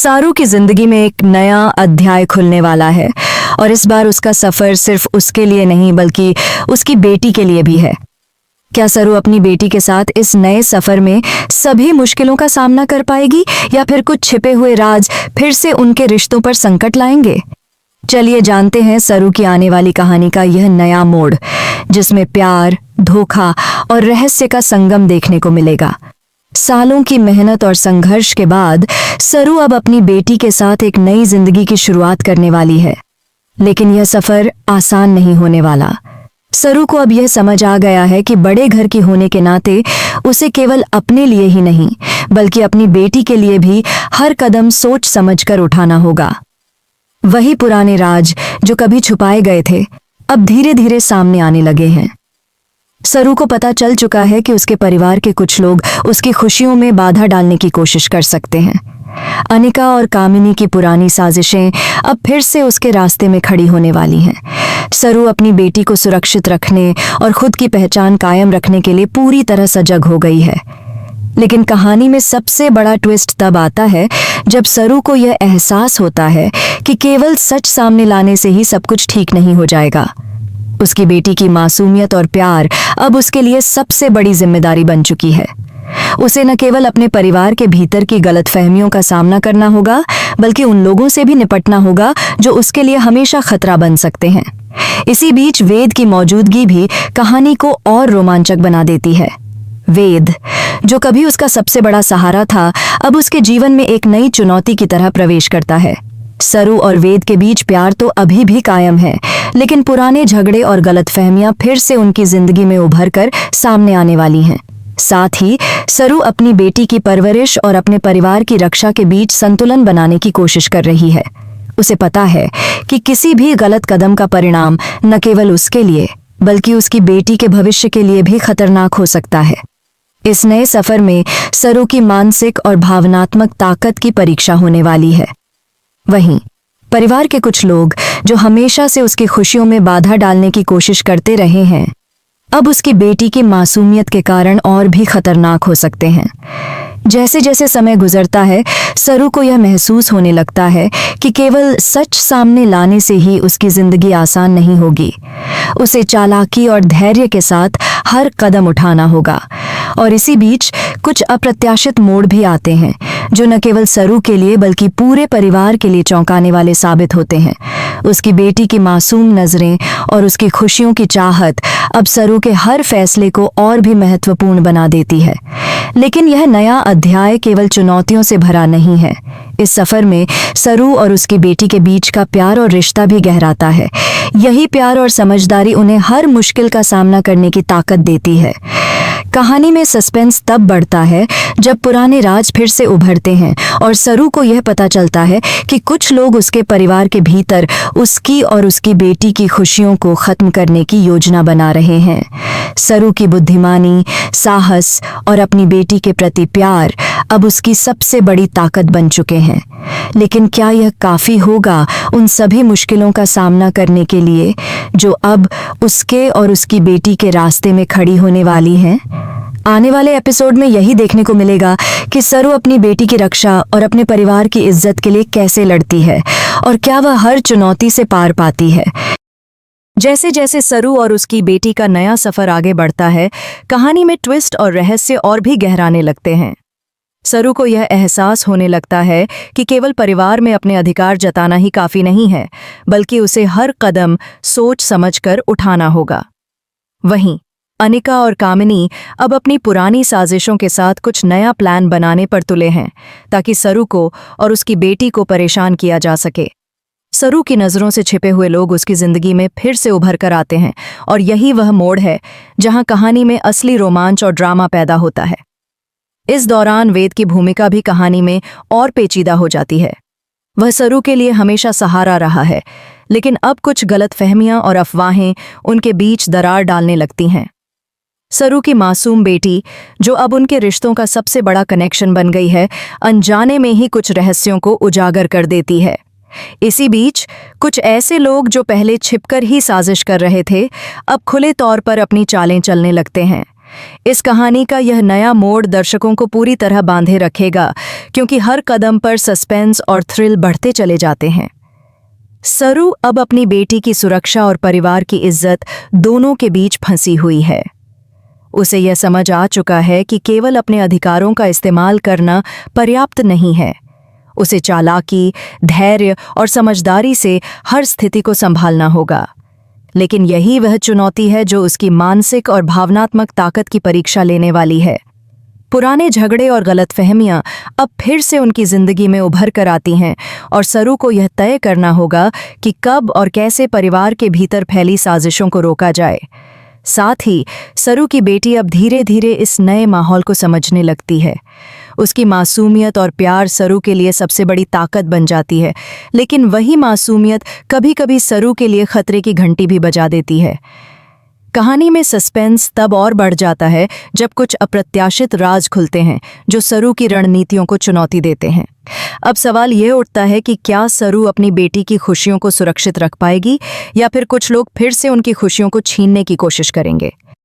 सारू की जिंदगी में एक नया अध्याय खुलने वाला है और इस बार उसका सफर सिर्फ उसके लिए नहीं बल्कि उसकी बेटी के लिए भी है। क्या सरू अपनी बेटी के साथ इस नए सफर में सभी मुश्किलों का सामना कर पाएगी या फिर कुछ छिपे हुए राज फिर से उनके रिश्तों पर संकट लाएंगे? चलिए जानते हैं सरू की आने वाली कहानी का यह नया मोड़, जिसमें प्यार, धोखा और रहस्य का संगम देखने को मिलेगा। सालों की मेहनत और संघर्ष के बाद सरू अब अपनी बेटी के साथ एक नई जिंदगी की शुरुआत करने वाली है, लेकिन यह सफर आसान नहीं होने वाला। सरू को अब यह समझ आ गया है कि बड़े घर की होने के नाते उसे केवल अपने लिए ही नहीं बल्कि अपनी बेटी के लिए भी हर कदम सोच समझकर उठाना होगा। वही पुराने राज जो कभी छुपाए गए थे अब धीरे धीरे सामने आने लगे हैं। सरू को पता चल चुका है कि उसके परिवार के कुछ लोग उसकी खुशियों में बाधा डालने की कोशिश कर सकते हैं। अनिका और कामिनी की पुरानी साजिशें अब फिर से उसके रास्ते में खड़ी होने वाली हैं। सरू अपनी बेटी को सुरक्षित रखने और खुद की पहचान कायम रखने के लिए पूरी तरह सजग हो गई है। लेकिन कहानी में सबसे बड़ा ट्विस्ट तब आता है जब सरू को यह एहसास होता है कि केवल सच सामने लाने से ही सब कुछ ठीक नहीं हो जाएगा। उसकी बेटी की मासूमियत और प्यार अब उसके लिए सबसे बड़ी जिम्मेदारी बन चुकी है। उसे न केवल अपने परिवार के भीतर की गलतफहमियों का सामना करना होगा बल्कि उन लोगों से भी निपटना होगा जो उसके लिए हमेशा खतरा बन सकते हैं। इसी बीच वेद की मौजूदगी भी कहानी को और रोमांचक बना देती है। वेद, जो कभी उसका सबसे बड़ा सहारा था, अब उसके जीवन में एक नई चुनौती की तरह प्रवेश करता है। सरू और वेद के बीच प्यार तो अभी भी कायम है, लेकिन पुराने झगड़े और गलतफहमियां फिर से उनकी जिंदगी में उभर कर सामने आने वाली हैं। साथ ही सरू अपनी बेटी की परवरिश और अपने परिवार की रक्षा के बीच संतुलन बनाने की कोशिश कर रही है। उसे पता है कि किसी भी गलत कदम का परिणाम न केवल उसके लिए बल्कि उसकी बेटी के भविष्य के लिए भी खतरनाक हो सकता है। इस नए सफर में सरू की मानसिक और भावनात्मक ताकत की परीक्षा होने वाली है। वहीं परिवार के कुछ लोग जो हमेशा से उसकी खुशियों में बाधा डालने की कोशिश करते रहे हैं, अब उसकी बेटी की मासूमियत के कारण और भी खतरनाक हो सकते हैं। जैसे जैसे समय गुजरता है, सरू को यह महसूस होने लगता है कि केवल सच सामने लाने से ही उसकी जिंदगी आसान नहीं होगी। उसे चालाकी और धैर्य के साथ हर कदम उठाना होगा। और इसी बीच कुछ अप्रत्याशित मोड़ भी आते हैं जो न केवल सरू के लिए बल्कि पूरे परिवार के लिए चौंकाने वाले साबित होते हैं। उसकी बेटी की मासूम नजरें और उसकी खुशियों की चाहत अब सरू के हर फैसले को और भी महत्वपूर्ण बना देती है। लेकिन यह नया अध्याय केवल चुनौतियों से भरा नहीं है। इस सफर में सरू और उसकी बेटी के बीच का प्यार और रिश्ता भी गहराता है। यही प्यार और समझदारी उन्हें हर मुश्किल का सामना करने की ताकत देती है। कहानी में सस्पेंस तब बढ़ता है जब पुराने राज फिर से उभरते हैं और सरू को यह पता चलता है कि कुछ लोग उसके परिवार के भीतर उसकी और उसकी बेटी की खुशियों को खत्म करने की योजना बना रहे हैं। सरू की बुद्धिमानी, साहस और अपनी बेटी के प्रति प्यार अब उसकी सबसे बड़ी ताकत बन चुके हैं। लेकिन क्या यह काफी होगा उन सभी मुश्किलों का सामना करने के लिए जो अब उसके और उसकी बेटी के रास्ते में खड़ी होने वाली हैं? आने वाले एपिसोड में यही देखने को मिलेगा कि सरू अपनी बेटी की रक्षा और अपने परिवार की इज्जत के लिए कैसे लड़ती है और क्या वह हर चुनौती से पार पाती है। जैसे जैसे सरू और उसकी बेटी का नया सफर आगे बढ़ता है, कहानी में ट्विस्ट और रहस्य और भी गहराने लगते हैं। सरू को यह एहसास होने लगता है कि केवल परिवार में अपने अधिकार जताना ही काफी नहीं है, बल्कि उसे हर कदम सोच समझकर उठाना होगा। वहीं अनिका और कामिनी अब अपनी पुरानी साजिशों के साथ कुछ नया प्लान बनाने पर तुले हैं ताकि सरू को और उसकी बेटी को परेशान किया जा सके। सरू की नज़रों से छिपे हुए लोग उसकी जिंदगी में फिर से उभर कर आते हैं और यही वह मोड़ है जहां कहानी में असली रोमांच और ड्रामा पैदा होता है। इस दौरान वेद की भूमिका भी कहानी में और पेचीदा हो जाती है। वह सरू के लिए हमेशा सहारा रहा है, लेकिन अब कुछ गलतफहमियां और अफवाहें उनके बीच दरार डालने लगती हैं। सरू की मासूम बेटी, जो अब उनके रिश्तों का सबसे बड़ा कनेक्शन बन गई है, अनजाने में ही कुछ रहस्यों को उजागर कर देती है। इसी बीच कुछ ऐसे लोग जो पहले छिपकर ही साजिश कर रहे थे, अब खुले तौर पर अपनी चालें चलने लगते हैं। इस कहानी का यह नया मोड़ दर्शकों को पूरी तरह बांधे रखेगा, क्योंकि हर कदम पर सस्पेंस और थ्रिल बढ़ते चले जाते हैं। सरू अब अपनी बेटी की सुरक्षा और परिवार की इज्जत दोनों के बीच फंसी हुई है। उसे यह समझ आ चुका है कि केवल अपने अधिकारों का इस्तेमाल करना पर्याप्त नहीं है। उसे चालाकी, धैर्य और समझदारी से हर स्थिति को संभालना होगा। लेकिन यही वह चुनौती है जो उसकी मानसिक और भावनात्मक ताकत की परीक्षा लेने वाली है। पुराने झगड़े और गलतफहमियां अब फिर से उनकी जिंदगी में उभर कर आती हैं और सरू को यह तय करना होगा कि कब और कैसे परिवार के भीतर फैली साजिशों को रोका जाए। साथ ही सरू की बेटी अब धीरे धीरे इस नए माहौल को समझने लगती है। उसकी मासूमियत और प्यार सरू के लिए सबसे बड़ी ताकत बन जाती है, लेकिन वही मासूमियत कभी-कभी सरू के लिए खतरे की घंटी भी बजा देती है। कहानी में सस्पेंस तब और बढ़ जाता है जब कुछ अप्रत्याशित राज खुलते हैं जो सरू की रणनीतियों को चुनौती देते हैं। अब सवाल यह उठता है कि क्या सरू अपनी बेटी की खुशियों को सुरक्षित रख पाएगी या फिर कुछ लोग फिर से उनकी खुशियों को छीनने की कोशिश करेंगे।